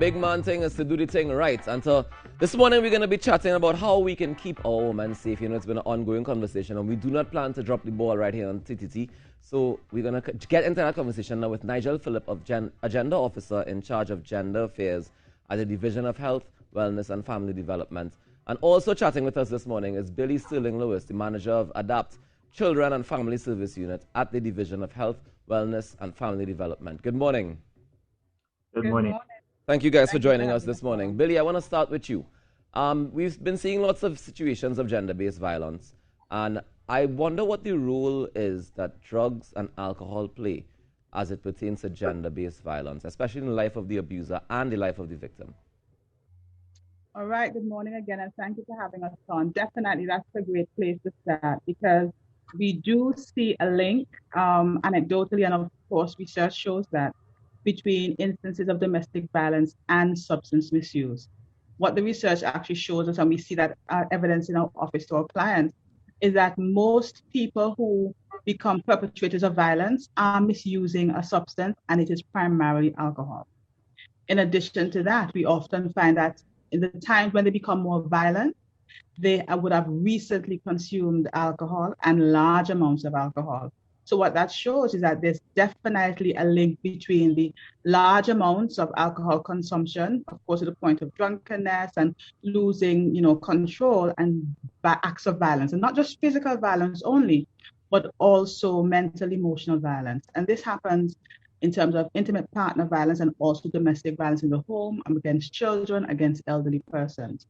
big man thing is to do the thing right. And so this morning we're going to be chatting about how we can keep our women safe. You know, it's been an ongoing conversation, and we do not plan to drop the ball right here on TTT. So we're going to get into that conversation now with Nigel Phillip, Agenda Officer in charge of Gender Affairs at the Division of Health, Wellness and Family Development. And also chatting with us this morning is Billie Sterling-Lewis, the manager of ADAPT Children and Family Service Unit at the Division of Health, Wellness and Family Development. Good morning. Good morning. Thank you guys for joining us this morning. Billie, I want to start with you. We've been seeing lots of situations of gender-based violence, and I wonder what the role is that drugs and alcohol play as it pertains to gender-based violence, especially in the life of the abuser and the life of the victim. All right, good morning again, and thank you for having us on. Definitely, that's a great place to start because we do see a link, anecdotally, and of course, research shows that, between instances of domestic violence and substance misuse. What the research actually shows us, and we see that evidence in our office to our clients, is that most people who become perpetrators of violence are misusing a substance, and it is primarily alcohol. In addition to that, we often find that in the times when they become more violent, they would have recently consumed alcohol and large amounts of alcohol. So what that shows is that there's definitely a link between the large amounts of alcohol consumption, of course, to the point of drunkenness and losing, control, and acts of violence, and not just physical violence only, but also mental, emotional violence. And this happens in terms of intimate partner violence and also domestic violence in the home, against children, against elderly persons.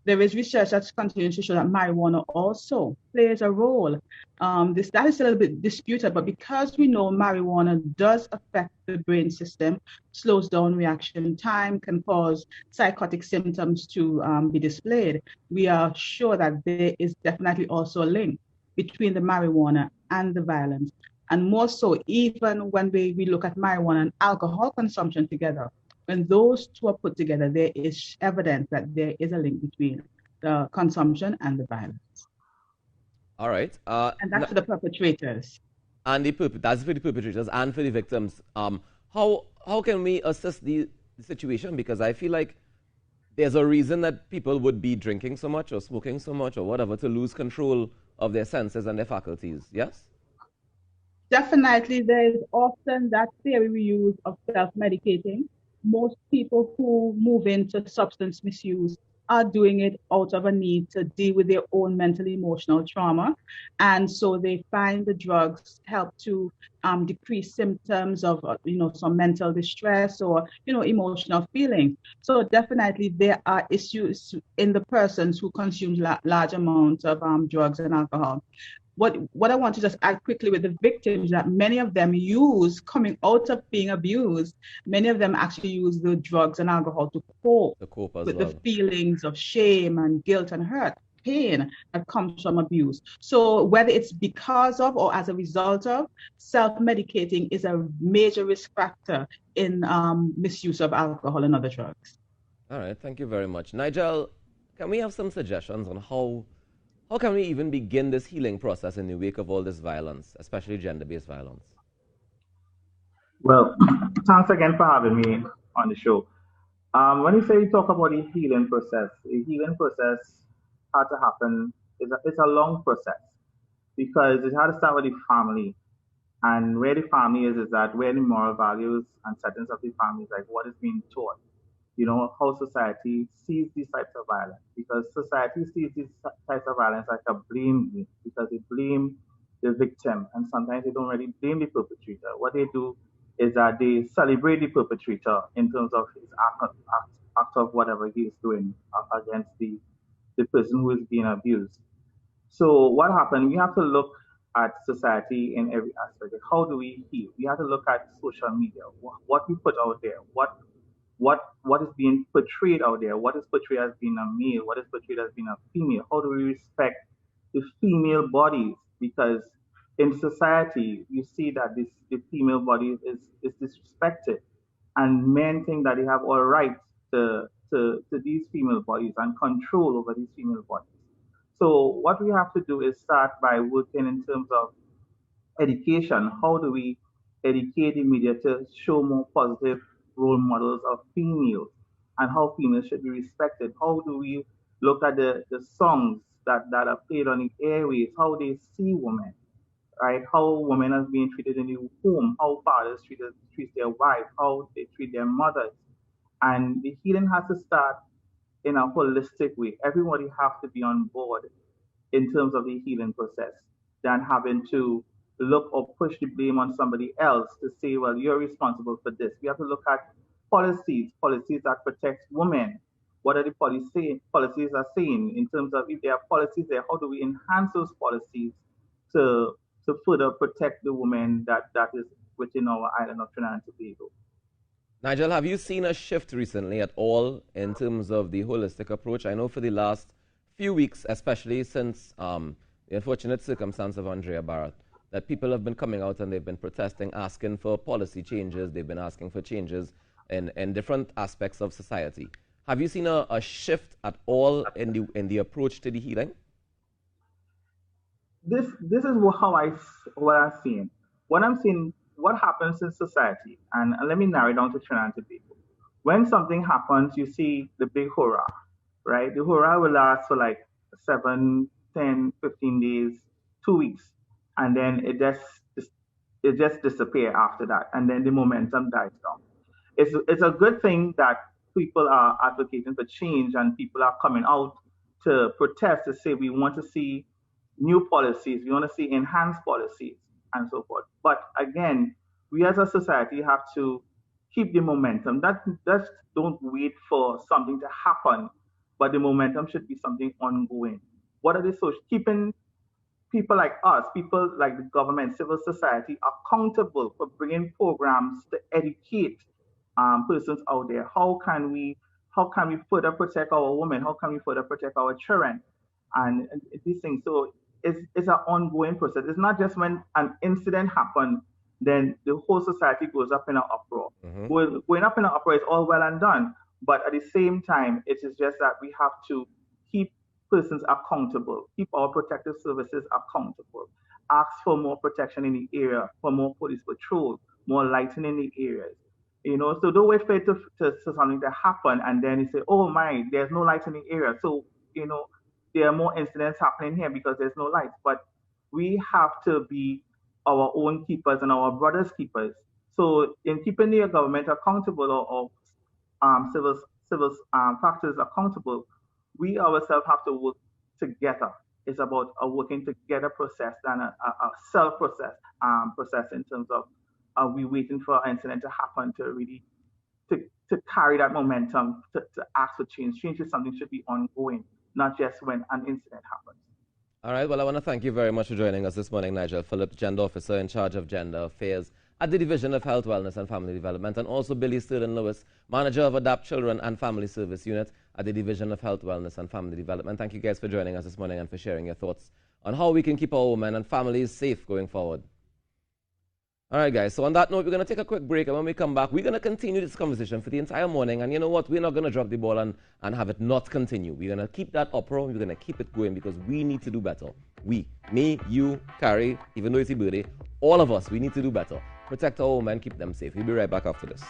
There is research that continues to show that marijuana also plays a role. That is a little bit disputed, but because we know marijuana does affect the brain system, slows down reaction time, can cause psychotic symptoms to be displayed, we are sure that there is definitely also a link between the marijuana and the violence. And more so, even when we look at marijuana and alcohol consumption together, when those two are put together, there is evidence that there is a link between the consumption and the violence. All right. And that's for the perpetrators. And that's for the perpetrators and for the victims. How can we assess the situation? Because I feel like there's a reason that people would be drinking so much or smoking so much or whatever to lose control of their senses and their faculties. Yes? Definitely, there is often that theory we use of self-medicating. Most people who move into substance misuse are doing it out of a need to deal with their own mental emotional trauma. And so they find the drugs help to decrease symptoms of, some mental distress or, emotional feelings. So definitely there are issues in the persons who consume large amounts of drugs and alcohol. What I want to just add quickly with the victims, that many of them coming out of being abused, many of them actually use the drugs and alcohol to cope with the feelings of shame and guilt and hurt, pain that comes from abuse. So whether it's because of or as a result of, self-medicating is a major risk factor in misuse of alcohol and other drugs. All right, thank you very much. Nigel, can we have some suggestions on how can we even begin this healing process in the wake of all this violence, especially gender-based violence? Well, thanks again for having me on the show. When you talk about the healing process had to happen. It's a long process because it had to start with the family. And where the family is that where the moral values and settings of the family is, like what is being taught. How society sees these types of violence, because society sees these types of violence like a blame game, because they blame the victim, and sometimes they don't really blame the perpetrator. What they do is that they celebrate the perpetrator in terms of his act of whatever he is doing against the person who is being abused. So what happened? We have to look at society in every aspect. How do we heal? We have to look at social media, what we put out there, what is being portrayed out there, what is portrayed as being a male, what is portrayed as being a female. How do we respect the female bodies? Because in society, you see that the female body is disrespected, and men think that they have all rights to these female bodies and control over these female bodies. So what we have to do is start by working in terms of education. How do we educate the media to show more positive role models of females and how females should be respected? How do we look at the songs that are played on the airways, how they see women, right? How women are being treated in the home, how fathers treat their wives, how they treat their mothers. And the healing has to start in a holistic way. Everybody has to be on board in terms of the healing process than having to look or push the blame on somebody else to say, well, you're responsible for this. We have to look at policies that protect women. What are the policies are saying in terms of if there are policies there, how do we enhance those policies to further protect the women that is within our island of Trinidad and Tobago? Nigel, have you seen a shift recently at all in terms of the holistic approach? I know for the last few weeks, especially since the unfortunate circumstance of Andrea Barrett, that people have been coming out and they've been protesting, asking for policy changes. They've been asking for changes in different aspects of society. Have you seen a shift at all in the approach to the healing? This is what I'm seeing. What I'm seeing, what happens in society, and let me narrow it down to Trinidad and Tobago. When something happens, you see the big hurrah, right? The hurrah will last for like 7, 10, 15 days, 2 weeks, and then it just disappears after that, and then the momentum dies down. It's a good thing that people are advocating for change and people are coming out to protest to say we want to see new policies, we want to see enhanced policies and so forth. But again, we as a society have to keep the momentum. Just don't wait for something to happen, but the momentum should be something ongoing. What are the keeping people like us, people like the government, civil society accountable for bringing programs to educate persons out there? How can we further protect our women? How can we further protect our children? And these things. So it's an ongoing process. It's not just when an incident happens, then the whole society goes up in an uproar. Mm-hmm. Going up in an uproar is all well and done, but at the same time, it is just that we have to keep persons accountable, keep our protective services accountable, ask for more protection in the area, for more police patrol, more lighting in the areas. So don't wait for it to something to happen and then you say, oh my, there's no light in the area. So, there are more incidents happening here because there's no lights. But we have to be our own keepers and our brothers' keepers. So in keeping the government accountable or civil factors accountable, we ourselves have to work together. It's about a working together process than a self process in terms of are we waiting for an incident to happen to really to carry that momentum to ask for change. Change is something that should be ongoing, not just when an incident happens. All right. Well, I want to thank you very much for joining us this morning, Nigel Phillip, Gender Officer in charge of Gender Affairs at the Division of Health, Wellness and Family Development, and also Billie Lewis, Manager of Adapt Children and Family Service Unit at the Division of Health, Wellness and Family Development. Thank you guys for joining us this morning and for sharing your thoughts on how we can keep our women and families safe going forward. All right, guys, so on that note, we're going to take a quick break, and when we come back, we're going to continue this conversation for the entire morning, and you know what? We're not going to drop the ball and have it not continue. We're going to keep that uproar, we're going to keep it going, because we need to do better. We, me, you, Carrie, even though it's your birthday, all of us, we need to do better. Protect our women, keep them safe. We'll be right back after this.